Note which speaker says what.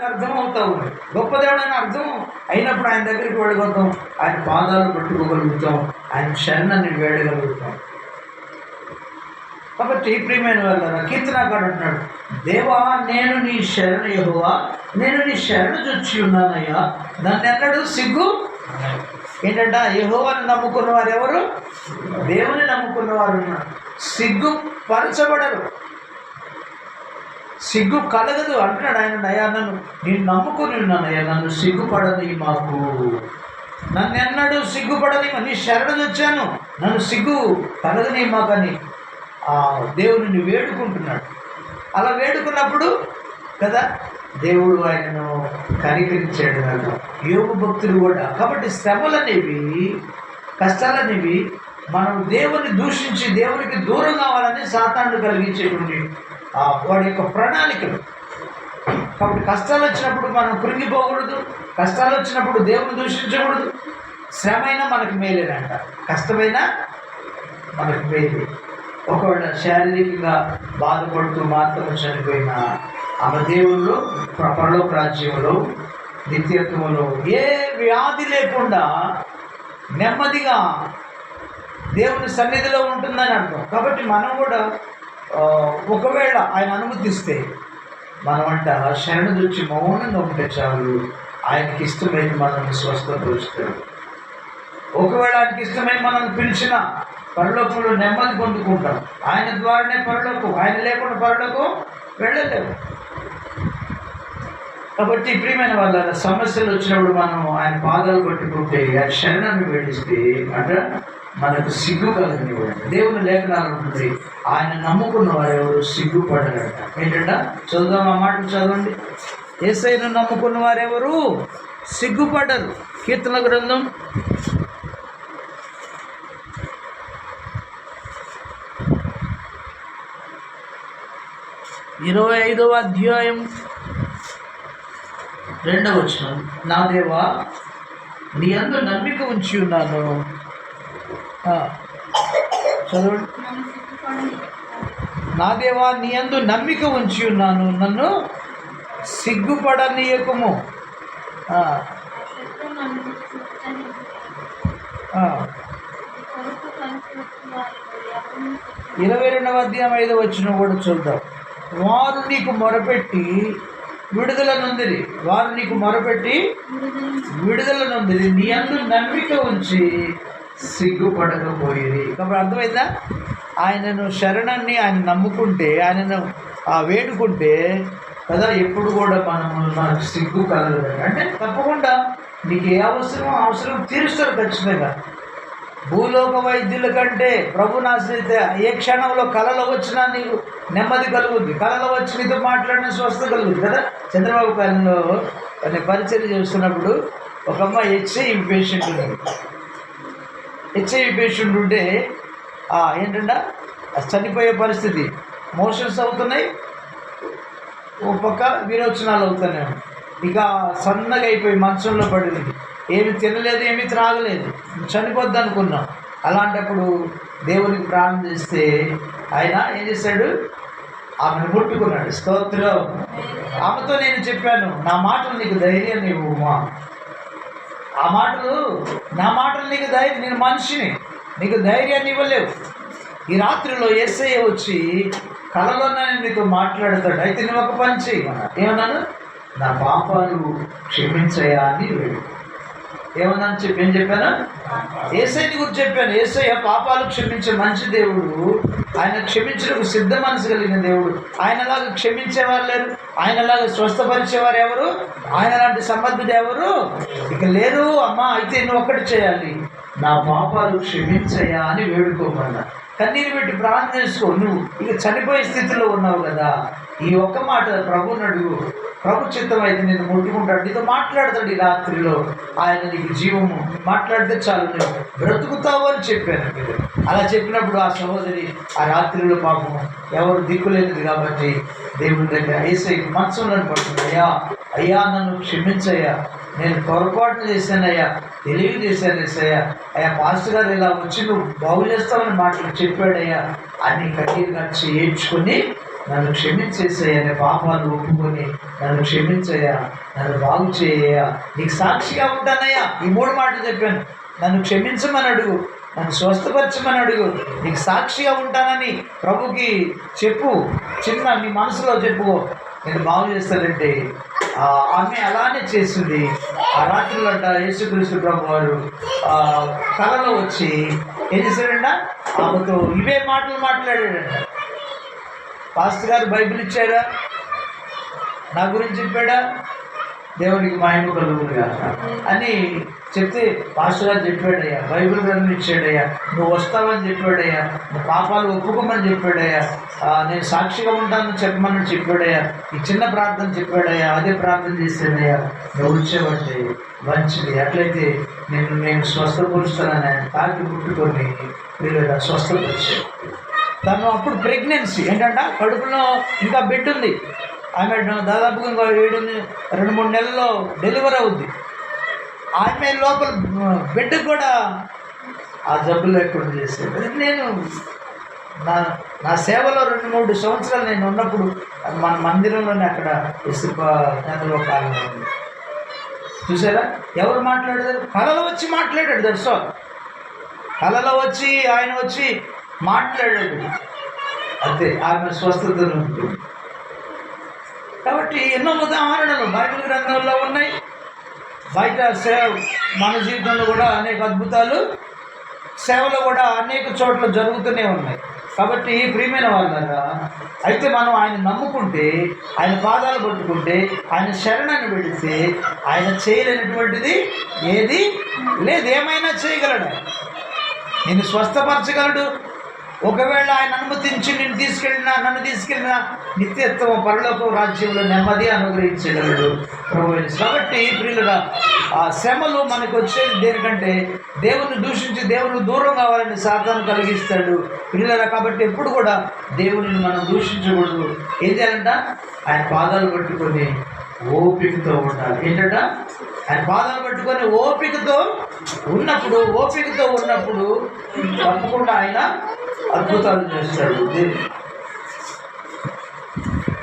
Speaker 1: అర్థం అవుతా ఉంది. గొప్ప దేవుడు అని అర్థం అయినప్పుడు ఆయన దగ్గరికి వెళ్ళగలుగుతాం, ఆయన పాదాలు పట్టుకోగలుగుతాం, ఆయన శరణాన్ని వేడగలుగుతాం. కాబట్టి ప్రియమైన వాళ్ళ కీర్తనకారుడు అంటున్నాడు, దేవా నేను నీ శరణు యెహోవా, నేను నీ శరణు చొచ్చి ఉన్నానయ్యా, నన్ను ఎన్నడూ సిగ్గు. ఏంటంట, యెహోవాని నమ్ముకున్న వారు ఎవరు? దేవుని నమ్ముకున్న వారు ఉన్నారు. సిగ్గు పరచబడరు, సిగ్గు కలగదు అంటున్నాడు ఆయన. అయ్యా నేను నమ్ముకుని ఉన్నానయ్యా, నన్ను సిగ్గుపడని మాకు, నన్ను ఎన్నడూ సిగ్గుపడని, నీ శరణు వచ్చాను, నన్ను సిగ్గు కలగని మాకని ఆ దేవుడిని వేడుకుంటున్నాడు. అలా వేడుకున్నప్పుడు కదా దేవుడు ఆయనను కనికరించాడు కదా. యోగు భక్తులు కూడా. కాబట్టి శ్రమలనేవి, కష్టాలనేవి మనం దేవుని దూషించి దేవునికి దూరం కావాలని సాతానుడు కలిగించేటువంటి వాడి యొక్క ప్రణాళికలు. కాబట్టి కష్టాలు వచ్చినప్పుడు మనం కృంగిపోకూడదు, కష్టాలు వచ్చినప్పుడు దేవుని దూషించకూడదు. శ్రమ అయినా మనకు మేలేనంట, కష్టమైనా మనకు మేలే. ఒకవేళ శారీరకంగా బాధపడుతూ మాత్రం చనిపోయిన ఆమె దేవుళ్ళు పరలోక రాజ్యంలో నిత్యత్వంలో ఏ వ్యాధి లేకుండా నెమ్మదిగా దేవుని సన్నిధిలో ఉంటుందని అర్థం. కాబట్టి మనం కూడా ఒకవేళ ఆయన అనుమతిస్తే మనమంట శరణు వచ్చి మౌనంగా ఉంటే చాలు, ఆయనకి ఇష్టమైన మనల్ని స్వస్థపరుస్తాడు. ఒకవేళ ఆయనకి ఇష్టమైన మనల్ని పిలిచిన పరలోకంలో నెమ్మది పొందుకుంటాం. ఆయన ద్వారానే పరలోకం, ఆయన లేకుండా పరలోకం వెళ్ళలేము. కాబట్టి ప్రియమైన వాళ్ళ సమస్యలు వచ్చినప్పుడు మనం ఆయన పాదాలు పట్టుకుంటే, ఆ శరణాన్ని వేడిస్తే అంటే మనకు సిగ్గు కలగనివ్వండి. దేవుని లేఖనాలు ఉంటుంది, ఆయన నమ్ముకున్న వారు ఎవరు సిగ్గుపడరట. ఏంటంట, చదువుదాం ఆ మాటలు చదవండి. యేసయ్యను నమ్ముకున్న వారెవరు సిగ్గుపడరు. కీర్తన గ్రంథం 25వ అధ్యాయం 2వ వచనం. నా దేవా నీ యందు నమ్మిక ఉంచి ఉన్నాను. చదవండి. నా దేవా నీ యందు నమ్మిక ఉంచి ఉన్నాను, నన్ను సిగ్గుపడనీయకము. 22వ అధ్యాయం 5వ వచనం కూడా చూద్దాం. వారు నీకు మొరపెట్టి విడుదల నొందిరి, వారు నీకు మొరపెట్టి విడుదల నొందిరి, నీ యందు నమ్మిక ఉంచి సిగ్గుపడకపోయేది. కాబట్టి అర్థమైందా, ఆయనను శరణాన్ని ఆయన నమ్ముకుంటే, ఆయనను వేడుకుంటే కదా ఎప్పుడు కూడా మనకు సిగ్గు కలగదు. అంటే తప్పకుండా నీకు ఏ అవసరం తీరుస్తారు ఖచ్చితంగా. భూలోక వైద్యుల కంటే ప్రభుని ఆశ్రయితే ఏ క్షణంలో కళలో వచ్చినా నీకు నెమ్మది కలుగుద్ది, కళలో వచ్చి నీతో మాట్లాడిన స్వస్థ కలుగుద్ది కదా. చంద్రబాబు కాలంలో పరిచయం చేస్తున్నప్పుడు ఒక అమ్మాయి హెచ్ఐవి పేషెంట్ ఉంది. హెచ్ఐవి పేషెంట్ ఉంటే ఏంటంటే చనిపోయే పరిస్థితి, మోషన్స్ అవుతున్నాయి, ఒక పక్క విరోచనాలు అవుతున్నాయి. ఇక సన్నగా అయిపోయి మంచంలో పడింది, ఏమి తినలేదు, ఏమి త్రాగలేదు, చనిపోద్ది అనుకున్నాం. అలాంటప్పుడు దేవునికి ప్రార్థన చేస్తే ఆయన ఏం చేశాడు, ఆమెను ముట్టుకున్నాడు. స్తోత్రం. ఆమెతో నేను చెప్పాను, నా మాటలు నీకు ధైర్యాన్ని ఇవ్వమా, ఆ మాటలు నా మాటలు నీకు ధైర్యం, నేను మనిషిని, నీకు ధైర్యాన్ని ఇవ్వలేవు. ఈ రాత్రిలో యేసయ్య వచ్చి కలలోనే నీతో మాట్లాడతాడు. అయితే నువ్వు ఒక పని చేయి. ఏమన్నాను, నా పాపాలు క్షమించయా అని వేడు. ఏమన్నాను ఏం చెప్పానా, యేసయ్యని గురించి చెప్పాను. యేసయ్య పాపాలు క్షమించే మంచి దేవుడు, ఆయన క్షమించడానికి సిద్ధ మనసు కలిగిన దేవుడు. ఆయనలాగా క్షమించేవారు లేరు, ఆయనలాగా స్వస్థపరిచేవారు ఎవరు, ఆయన లాంటి సమర్థుడు ఎవరు ఇక లేరు. అమ్మా అయితే నువ్వు ఒక్కటి చేయాలి, నా పాపాలు క్షమించయా అని వేడుకోమన్నా. కన్నీరు పెట్టి ప్రార్థన చేసుకో. నువ్వు ఇక చనిపోయే స్థితిలో ఉన్నావు కదా, ఈ ఒక్క మాట ప్రభువుని అడుగు, ప్రభు చిత్తం అయితే నేను ముట్టుకుంటాడు, నీతో మాట్లాడతాడు. ఈ రాత్రిలో ఆయన నీకు జీవము మాట్లాడితే చాలు, నువ్వు బ్రతుకుతావు అని చెప్పాను. అలా చెప్పినప్పుడు ఆ సహోదరి ఆ రాత్రిలో పాపం ఎవరు దిక్కులేనిది కాబట్టి దేవుని దగ్గర యేసయ్యకి మంచంలో పడుతుంది. అయ్యా నన్ను క్షమించయ్యా, నేను పొరపాటును చేశానయ్యా, తెలివి చేశాను యేసయ్యా, అయ్యా పాస్టర్ గారు ఇలా వచ్చి నువ్వు బాగు చేస్తామని మాటలు చెప్పాడయ్యా అని కన్నీరు వచ్చి ఏడ్చుకొని నన్ను క్షమించేసేయ్యా, నీ పాపాలు ఒప్పుకొని నన్ను క్షమించయ్యా, నన్ను బాగు చేయ్యా, నీకు సాక్షిగా ఉంటానయ్యా. ఈ 3 మాటలు చెప్పాను. నన్ను క్షమించమని అడుగు, నన్ను స్వస్థపరచమని అడుగు, నీకు సాక్షిగా ఉంటానని ప్రభుకి చెప్పు. చిన్న నీ మనసులో చెప్పుకో, నేను బాగు చేస్తానంటే ఆమె అలానే చేసింది. ఆ రాత్రులంట యేసుక్రీస్తు ప్రభు వారు కలలో వచ్చి ఏం చేశాడంట, ఆమెతో ఇవే మాటలు మాట్లాడాడంట. పాస్టర్ గారు బైబిల్ ఇచ్చాడా, నా గురించి చెప్పాడా, దేవునికి మహిమ కలుగునుగా అని చెప్తే, పాస్టర్ గారు చెప్పాడయ్యా, బైబిల్ గ్రంథం ఇచ్చాడయ్యా, నువ్వు వస్తావని చెప్పాడయ్యా, నువ్వు పాపాలు ఒప్పుకోమని చెప్పాడయ్యా, నేను సాక్షిగా ఉంటానని చెప్పమని చెప్పాడయ్యా, ఈ చిన్న ప్రార్థన చెప్పాడయ్యా, అదే ప్రార్థన చేశాడయ్యా, నువ్వు వచ్చేవంటే మంచిది, అట్లయితే నేను స్వస్థపరుస్తానని ఆయన తాకి పుట్టుకొని వీళ్ళ స్వస్థపరిచాడు. తను అప్పుడు ప్రెగ్నెన్సీ ఏంటంటే కడుపులో ఇంకా బిడ్డ ఉంది. ఆమె దాదాపుగా ఇంకా 2-3 నెలల్లో డెలివరీ అవుద్ది. ఆమె లోపల బిడ్డ కూడా ఆ జబ్బు లేకుండా చేసేది. నేను నా సేవలో 2-3 సంవత్సరాలు నేను ఉన్నప్పుడు మన మందిరంలోనే అక్కడ ఇసుక నదిలో కాలం ఉంది. చూసారా ఎవరు మాట్లాడారు? కళలో వచ్చి మాట్లాడాడు. దర్శో కళలో వచ్చి ఆయన వచ్చి మాట్లాడాడు, అంతే. ఆమె స్వస్థతలు ఉంటుంది. కాబట్టి ఎన్నో ఉదాహరణలు బైబిల్ గ్రంథంలో ఉన్నాయి. బయట మన జీవితంలో కూడా అనేక అద్భుతాలు, సేవలో కూడా అనేక చోట్ల జరుగుతూనే ఉన్నాయి. కాబట్టి ప్రియమైన వాళ్ళగా, అయితే మనం ఆయన నమ్ముకుంటే, ఆయన పాదాలు పట్టుకుంటే, ఆయన శరణాన్ని పెడితే ఆయన చేయలేనటువంటిది ఏది లేదు. ఏమైనా చేయగలడు. నేను స్వస్థపరచగలడు. ఒకవేళ ఆయన అనుమతించి నన్ను తీసుకెళ్ళిన నిత్యత్వం పరలోక రాజ్యంలో నెమ్మది అనుగ్రహించగలడు ప్రభు. కాబట్టి ప్రియులుగా ఆ శ్రమలు మనకు వచ్చేది దేనికంటే దేవుని దూషించి దేవుని దూరం కావాలని సాతాను కలిగిస్తాడు ప్రియులరా. కాబట్టి ఎప్పుడు కూడా దేవుని మనం దూషించకూడదు. ఏం చేయాలంట? ఆయన పాదాలు పట్టుకొని ఓపికతో ఉండాలి. ఏంటంట? ఆయన పాదాలు పట్టుకొని ఓపికతో ఉన్నప్పుడు తప్పకుండా ఆయన అద్భుతాలు చేస్తాడు.